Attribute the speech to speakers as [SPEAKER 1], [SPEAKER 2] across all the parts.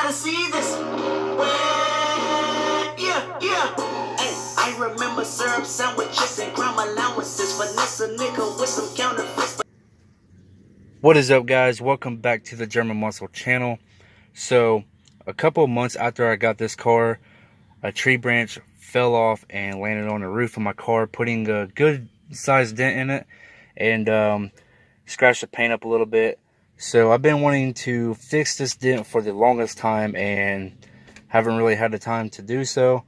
[SPEAKER 1] gotta see this. Yeah. Hey, I remember syrup sandwiches and crime allowances. Finesse a nigga with some counterfeits.
[SPEAKER 2] What is up, guys? Welcome back to the German Muscle channel. So a couple of months after I got this car, a tree branch fell off and landed on the roof of my car, putting a good sized dent in it, and scratched the paint up a little bit. So I've been wanting to fix this dent for the longest time and haven't really had the time to do so.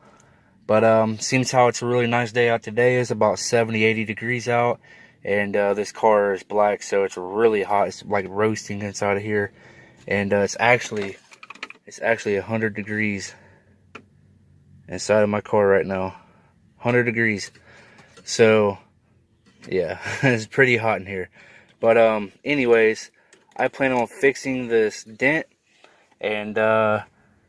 [SPEAKER 2] But seems how it's a really nice day out today. It's about 70-80 degrees out, and this car is black, so it's really hot. It's like roasting inside of here, and it's actually 100 degrees inside of my car right now. 100 degrees. So yeah, it's pretty hot in here. But anyways, I plan on fixing this dent and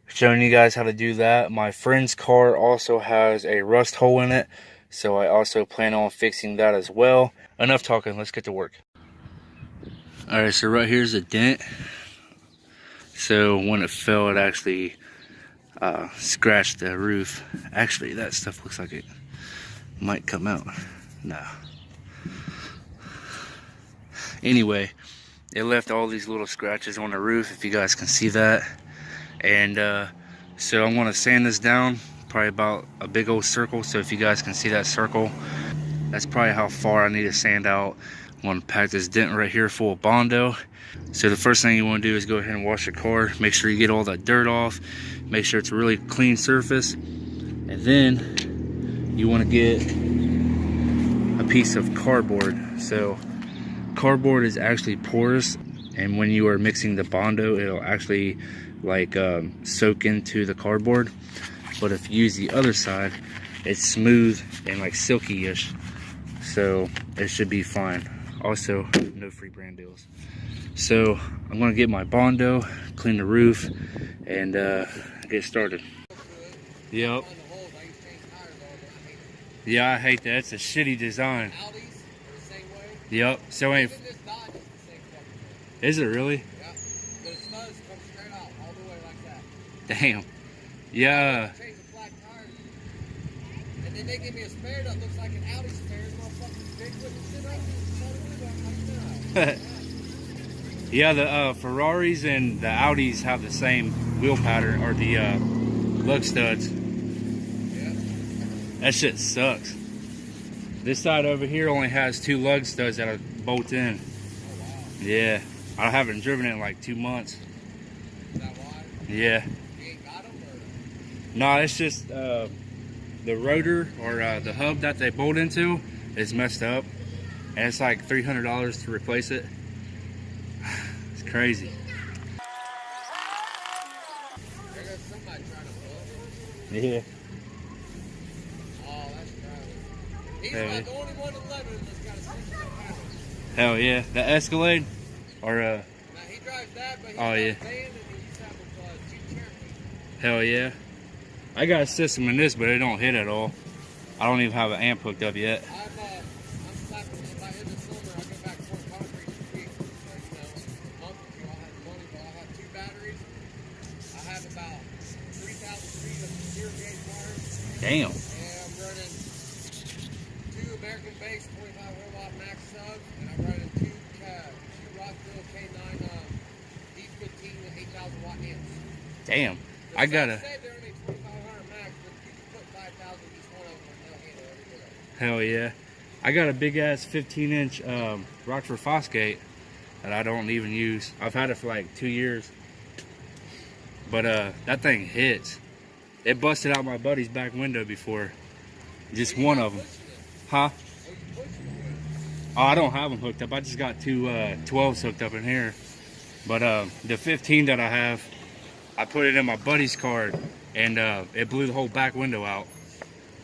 [SPEAKER 2] showing you guys how to do that. My friend's car also has a rust hole in it, so I also plan on fixing that as well. Enough talking, let's get to work. Alright, so right here's a dent. So when it fell, it actually scratched the roof. Actually, that stuff looks like it might come out. No. Anyway, it left all these little scratches on the roof, if you guys can see that. And so I'm gonna sand this down, probably about a big old circle. So if you guys can see that circle, that's probably how far I need to sand out. I'm gonna pack this dent right here full of Bondo. So the first thing you want to do is go ahead and wash your car. Make sure you get all that dirt off. Make sure it's a really clean surface. And then you want to get a piece of cardboard. So cardboard is actually porous, and when you are mixing the Bondo, it'll actually like soak into the cardboard. But if you use the other side, it's smooth and like silky-ish, so it should be fine. Also, no free brand deals. So I'm gonna get my Bondo, clean the roof, and get started. Yep. Yeah, I hate that. It's a shitty design. Yep. So ain't. Is it really?
[SPEAKER 3] Yeah. The studs come straight out all the way like that.
[SPEAKER 2] Damn. Yeah.
[SPEAKER 3] Change the flat tires. And then they give me a spare that looks like an Audi spare. Motherfucking big with the shit up.
[SPEAKER 2] Yeah, the Ferraris and the Audis have the same wheel pattern, or the lug studs.
[SPEAKER 3] Yeah.
[SPEAKER 2] That shit sucks. This side over here only has 2 lug studs that are bolt in.
[SPEAKER 3] Oh, wow.
[SPEAKER 2] Yeah. I haven't driven it in like 2 months.
[SPEAKER 3] Is that why?
[SPEAKER 2] Yeah.
[SPEAKER 3] You ain't got them, or?
[SPEAKER 2] No, it's just the rotor, or the hub that they bolt into is messed up. And it's like $300 to replace it. It's crazy.
[SPEAKER 3] There goes somebody trying to pull.
[SPEAKER 2] Yeah.
[SPEAKER 3] Oh, that's Travis. He's
[SPEAKER 2] Hey.
[SPEAKER 3] like the only one in Lebanon that's got a 6-foot panel.
[SPEAKER 2] Hell yeah. The Escalade? Or
[SPEAKER 3] Now, he drives that, but he's
[SPEAKER 2] Oh,
[SPEAKER 3] got
[SPEAKER 2] yeah.
[SPEAKER 3] a van, and he used to have a Jeep Cherokee.
[SPEAKER 2] hell yeah. I got a system in this, but it don't hit at all. I don't even have an amp hooked up yet.
[SPEAKER 3] I'm slapping it by end of summer. I go back to Fort Concrete this week. So, a month or two, I'll have money, but I'll have 2 batteries. I have about 3,000 feet of zero gauge wire.
[SPEAKER 2] Damn.
[SPEAKER 3] And I'm running 2 American-based 25 watt max subs, and I'm running 2 Rockville K9 D15 with 8,000 watt amps.
[SPEAKER 2] Damn.
[SPEAKER 3] The
[SPEAKER 2] I gotta.
[SPEAKER 3] subs said they're only 2,500 max, but you can put 5,000 each one of them, and they'll handle every bit of it.
[SPEAKER 2] Hell yeah. I got a big ass 15-inch Rockford Fosgate that I don't even use. I've had it for like 2 years. But that thing hits. It busted out my buddy's back window before. Just one of them. Huh? Oh, I don't have them hooked up. I just got 2 12s hooked up in here. But the 15 that I have, I put it in my buddy's car, and it blew the whole back window out.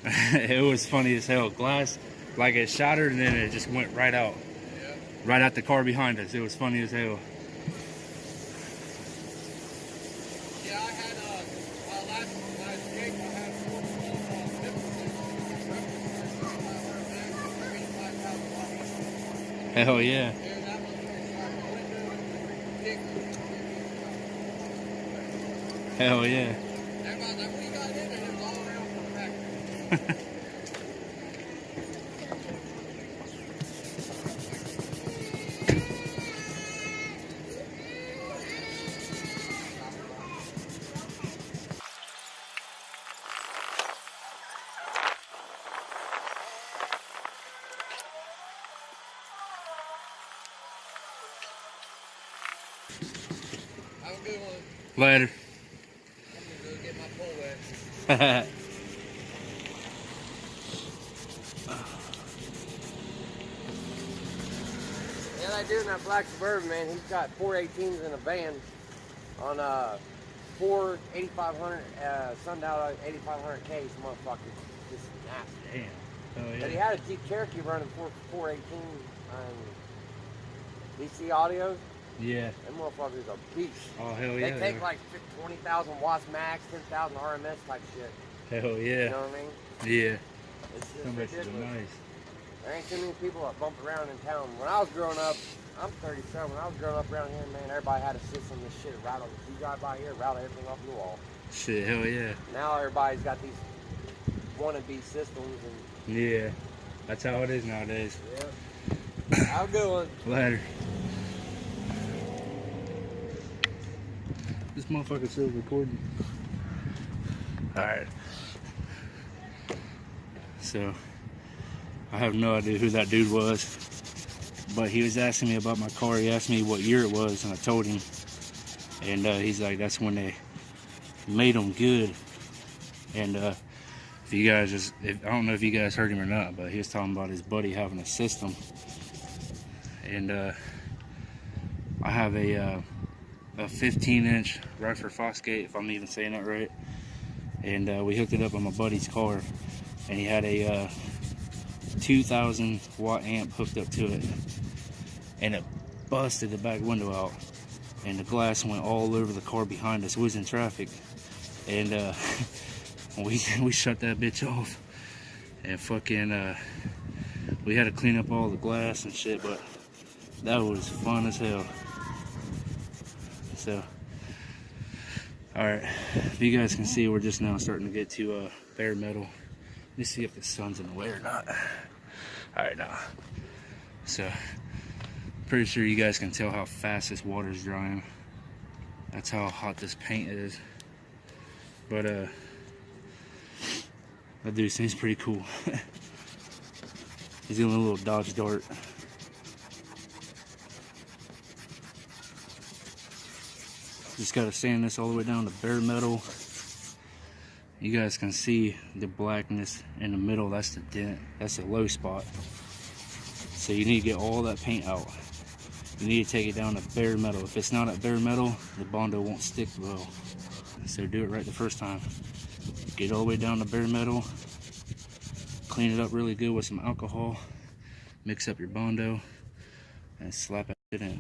[SPEAKER 2] It was funny as hell. Glass, like it shattered, and then it just went right out.
[SPEAKER 3] Yeah.
[SPEAKER 2] Right out the car behind us. It was funny as hell.
[SPEAKER 3] Yeah, I had last Jake, I had 4
[SPEAKER 2] Hell yeah. Hell yeah.
[SPEAKER 3] Everybody's like, what you got in there? And it was all around from the factory. Have a good one.
[SPEAKER 2] Later.
[SPEAKER 3] I'm gonna go get my pole wet. Yeah, that dude in that black Suburban, man, he's got 418s in a van on 8500 Sundial 8500K. Motherfucker, just nasty.
[SPEAKER 2] Damn. Oh yeah.
[SPEAKER 3] But he had a Jeep Cherokee running 418 DC audios.
[SPEAKER 2] Yeah.
[SPEAKER 3] Them motherfuckers are beasts.
[SPEAKER 2] Oh hell
[SPEAKER 3] They
[SPEAKER 2] yeah.
[SPEAKER 3] take like 20,000 watts max, 10,000 RMS type shit.
[SPEAKER 2] Hell yeah.
[SPEAKER 3] You know what I mean?
[SPEAKER 2] Yeah.
[SPEAKER 3] It's just
[SPEAKER 2] Some bitches are
[SPEAKER 3] ridiculous.
[SPEAKER 2] nice.
[SPEAKER 3] There ain't too many people that bump around in town. When I was growing up, I'm 37. When I was growing up around here, man, everybody had a system. This shit rattled. If you drive by here, rattle everything off the wall.
[SPEAKER 2] Shit, hell yeah.
[SPEAKER 3] Now everybody's got these wannabe systems and
[SPEAKER 2] Yeah. That's how it is nowadays.
[SPEAKER 3] yeah. Have a good one.
[SPEAKER 2] Later. This motherfucker's still recording. Alright. So, I have no idea who that dude was. But he was asking me about my car. He asked me what year it was, and I told him. And he's like, that's when they made them good. And if you guys I don't know if you guys heard him or not, but he was talking about his buddy having a system. And I have a 15-inch Rockford Fosgate, if I'm even saying that right. And we hooked it up on my buddy's car, and he had a 2,000 watt amp hooked up to it, and it busted the back window out, and the glass went all over the car behind us. We was in traffic, and we shut that bitch off, and fucking we had to clean up all the glass and shit, but that was fun as hell. So, alright, if you guys can see, we're just now starting to get to bare metal. Let me see if the sun's in the way or not. Alright, now. So, pretty sure you guys can tell how fast this water's drying. That's how hot this paint is. But, that dude seems pretty cool. He's doing a little Dodge Dart. Just gotta sand this all the way down to bare metal. You guys can see the blackness in the middle. That's the dent. That's the low spot. So you need to get all that paint out. You need to take it down to bare metal. If it's not at bare metal, the Bondo won't stick well. So do it right the first time. Get all the way down to bare metal. Clean it up really good with some alcohol. Mix up your Bondo and slap it in.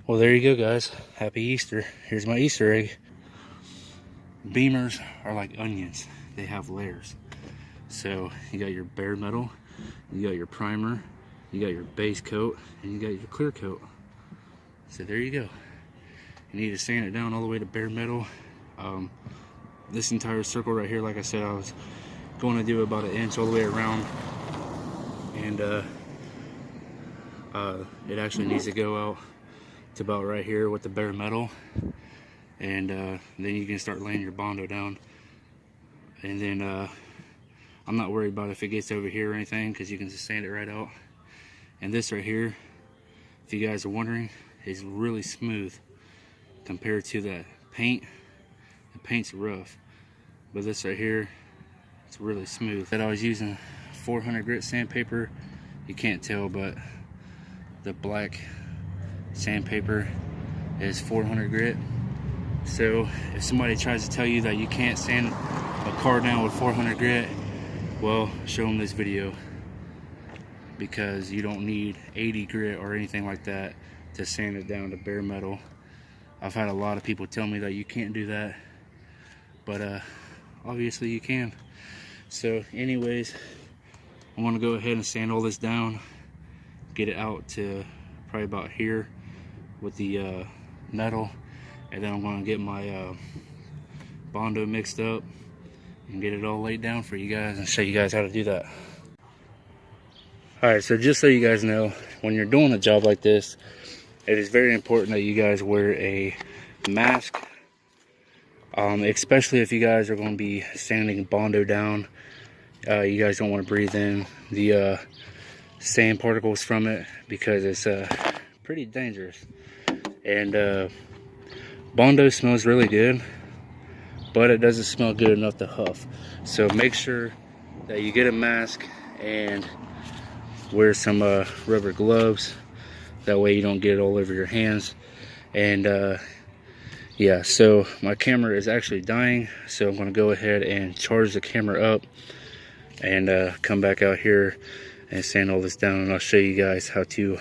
[SPEAKER 2] Well, there you go, guys. Happy Easter. Here's my Easter egg. Beamers are like onions. They have layers. So you got your bare metal, you got your primer, you got your base coat, and you got your clear coat. So there you go. You need to sand it down all the way to bare metal. This entire circle right here, like I said, I was going to do about 1 inch all the way around. And it actually needs to go out to about right here with the bare metal. And then you can start laying your Bondo down. And then I'm not worried about if it gets over here or anything, because you can just sand it right out. And this right here, if you guys are wondering, is really smooth compared to that paint. The paint's rough, but this right here, it's really smooth. That I was using 400 grit sandpaper. You can't tell, but the black sandpaper is 400 grit. So if somebody tries to tell you that you can't sand a car down with 400 grit, well, show them this video, because you don't need 80 grit or anything like that to sand it down to bare metal. I've had a lot of people tell me that you can't do that, but obviously you can. So anyways, I want to go ahead and sand all this down, get it out to probably about here with the metal, and then I'm going to get my Bondo mixed up and get it all laid down for you guys and show you guys how to do that. Alright, so just so you guys know, when you're doing a job like this, it is very important that you guys wear a mask, especially if you guys are going to be sanding Bondo down. You guys don't want to breathe in the sand particles from it, because it's pretty dangerous. And Bondo smells really good, but it doesn't smell good enough to huff. So make sure that you get a mask and wear some rubber gloves. That way you don't get it all over your hands. And yeah, so my camera is actually dying, so I'm going to go ahead and charge the camera up and come back out here and sand all this down, and I'll show you guys how to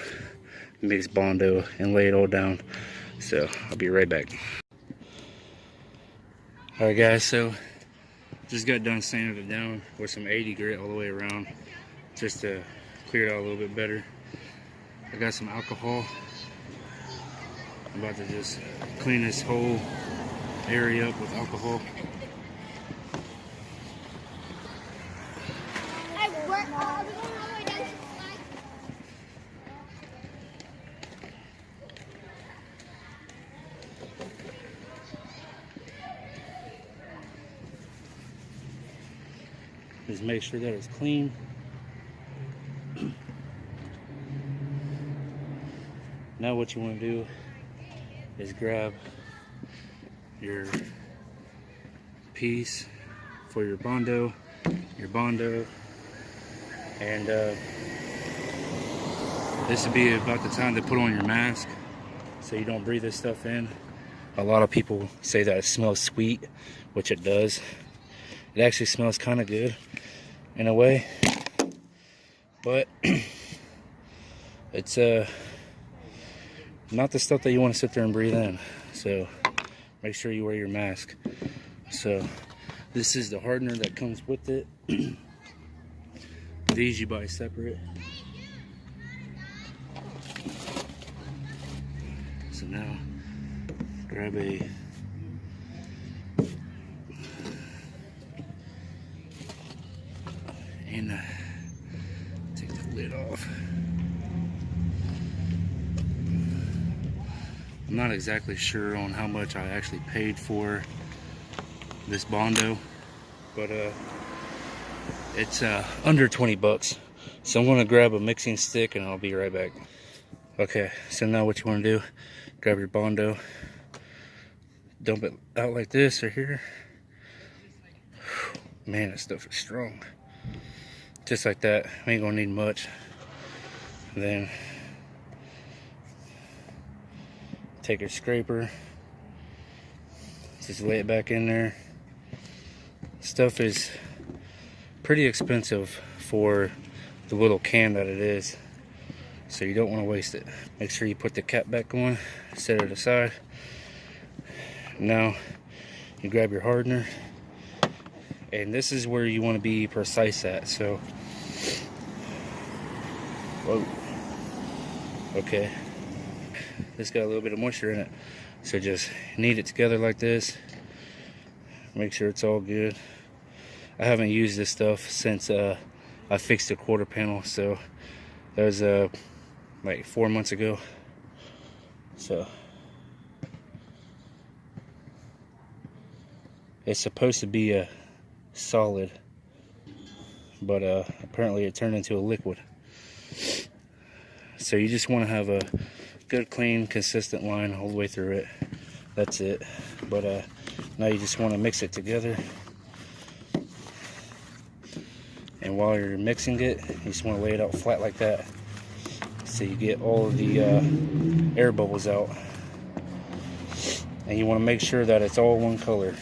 [SPEAKER 2] mix Bondo and lay it all down. So I'll be right back. Alright guys, so just got done sanding it down with some 80 grit all the way around, just to clear it out a little bit better. I got some alcohol. I'm about to just clean this whole area up with alcohol. Just make sure that it's clean. Now what you want to do is grab your piece for your Bondo, and this would be about the time to put on your mask so you don't breathe this stuff in. A lot of people say that it smells sweet, which it does. It actually smells kind of good in a way, but it's not the stuff that you want to sit there and breathe in. So make sure you wear your mask. So this is the hardener that comes with it. These you buy separate. So now grab a and take the lid off. I'm not exactly sure on how much I actually paid for this Bondo, but it's under 20 bucks. So I'm gonna grab a mixing stick and I'll be right back. Okay, so now what you wanna do, grab your Bondo, dump it out like this or here. Man, that stuff is strong. Just like that, we ain't gonna need much. Then take your scraper, just lay it back in there. Stuff is pretty expensive for the little can that it is, so you don't want to waste it. Make sure you put the cap back on, set it aside. Now you grab your hardener, and this is where you want to be precise at. So, whoa, okay, this got a little bit of moisture in it, so just knead it together like this. Make sure it's all good. I haven't used this stuff since I fixed the quarter panel, so that was like 4 months ago. So it's supposed to be a solid, but apparently it turned into a liquid. So you just want to have a good, clean, consistent line all the way through it. That's it. But now you just want to mix it together, and while you're mixing it, you just want to lay it out flat like that, so you get all of the air bubbles out. And you want to make sure that it's all one color.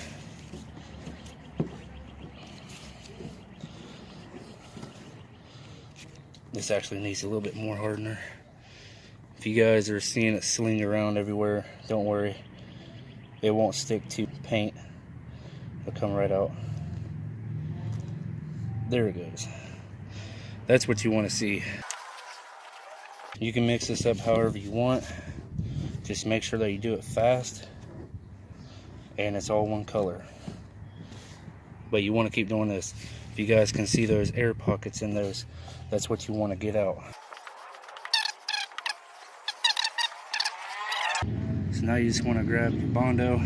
[SPEAKER 2] This actually needs a little bit more hardener. If you guys are seeing it sling around everywhere, don't worry. It won't stick to paint. It'll come right out. There it goes. That's what you want to see. You can mix this up however you want. Just make sure that you do it fast. and it's all one color. But you want to keep doing this. If you guys can see those air pockets in those, that's what you want to get out. So now you just want to grab your Bondo.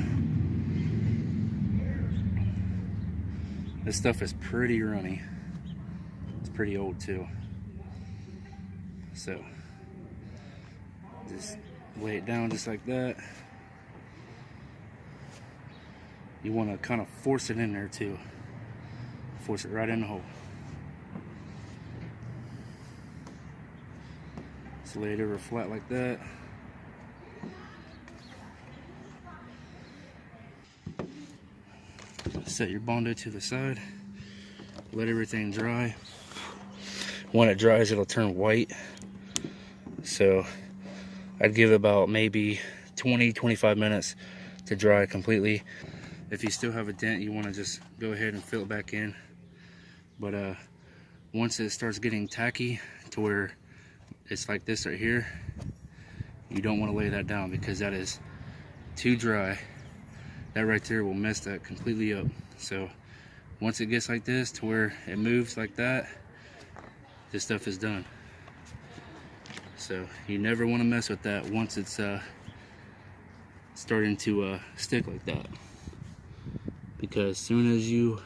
[SPEAKER 2] This stuff is pretty runny. It's pretty old too. So just lay it down just like that. You want to kind of force it in there too. Force it right in the hole. Just lay it over flat like that. Set your Bondo to the side. Let everything dry. When it dries, it'll turn white. So I'd give about maybe 20-25 minutes to dry completely. If you still have a dent, you want to just go ahead and fill it back in. But once it starts getting tacky to where it's like this right here, you don't want to lay that down because that is too dry. That right there will mess that completely up. So once it gets like this to where it moves like that, this stuff is done. So you never want to mess with that once it's starting to stick like that, because as soon as you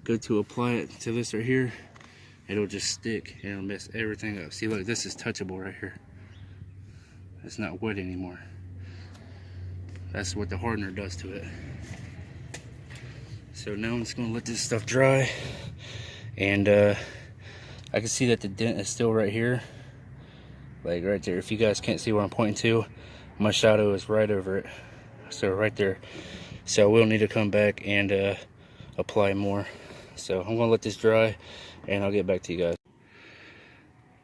[SPEAKER 2] go to apply it to this right here, it'll just stick and it'll mess everything up. See, look, this is touchable right here. It's not wet anymore. That's what the hardener does to it. So now I'm just going to let this stuff dry, and I can see that the dent is still right here, like right there. If you guys can't see what I'm pointing to, my shadow is right over it, so right there. So we'll need to come back and apply more. So I'm gonna let this dry and I'll get back to you guys.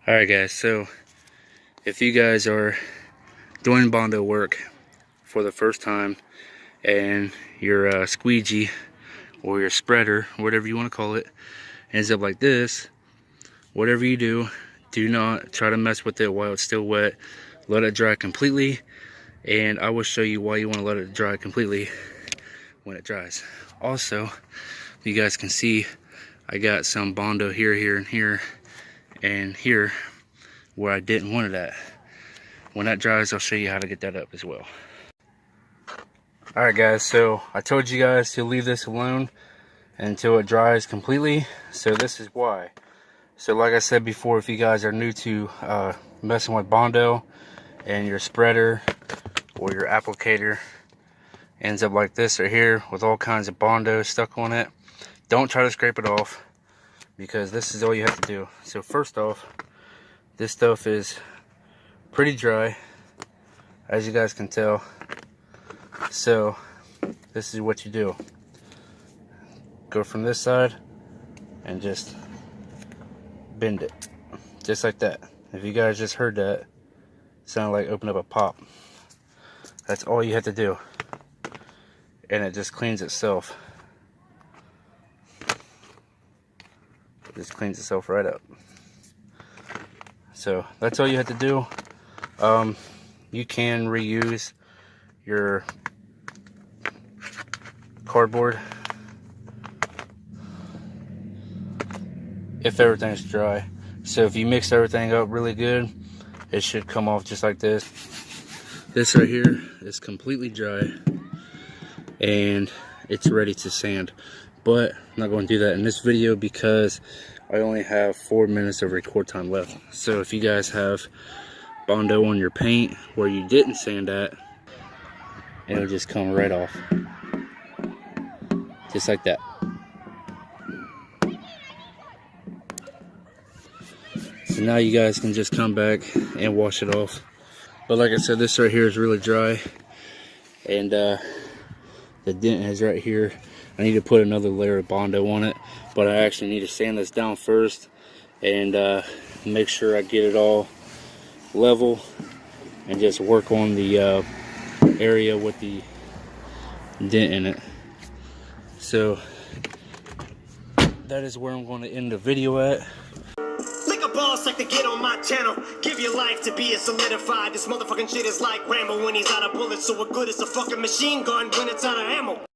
[SPEAKER 2] Alright guys, so if you guys are doing Bondo work for the first time and your squeegee or your spreader, whatever you want to call it, ends up like this, whatever you do, do not try to mess with it while it's still wet. Let it dry completely, and I will show you why you want to let it dry completely when it dries. Also, you guys can see I got some Bondo here, here, and here, and here where I didn't want it at. When that dries, I'll show you how to get that up as well. Alright guys, so I told you guys to leave this alone until it dries completely, so this is why. So like I said before, if you guys are new to messing with Bondo and your spreader or your applicator ends up like this right here with all kinds of Bondo stuck on it, don't try to scrape it off, because this is all you have to do. So first off, this stuff is pretty dry, as you guys can tell. So this is what you do. Go from this side and just bend it, just like that. If you guys just heard that, it sounded like open up a pop. That's all you have to do, and it just cleans itself. It just cleans itself right up. So that's all you have to do. You can reuse your cardboard if everything's dry. So if you mix everything up really good, it should come off just like this. This right here is completely dry and it's ready to sand, but I'm not going to do that in this video because I only have 4 minutes of record time left. So if you guys have Bondo on your paint where you didn't sand at, it'll just come right off, just like that. So now you guys can just come back and wash it off. But like I said, this right here is really dry, and the dent is right here. I need to put another layer of Bondo on it, but I actually need to sand this down first and make sure I get it all level and just work on the area with the dent in it. So that is where I'm going to end the video at.
[SPEAKER 1] Lick up
[SPEAKER 4] boss like to get on my channel. Give your life to be a solidified. This motherfucking shit is like Rambo when he's out of bullets. So what good is a fucking machine gun when it's out of ammo?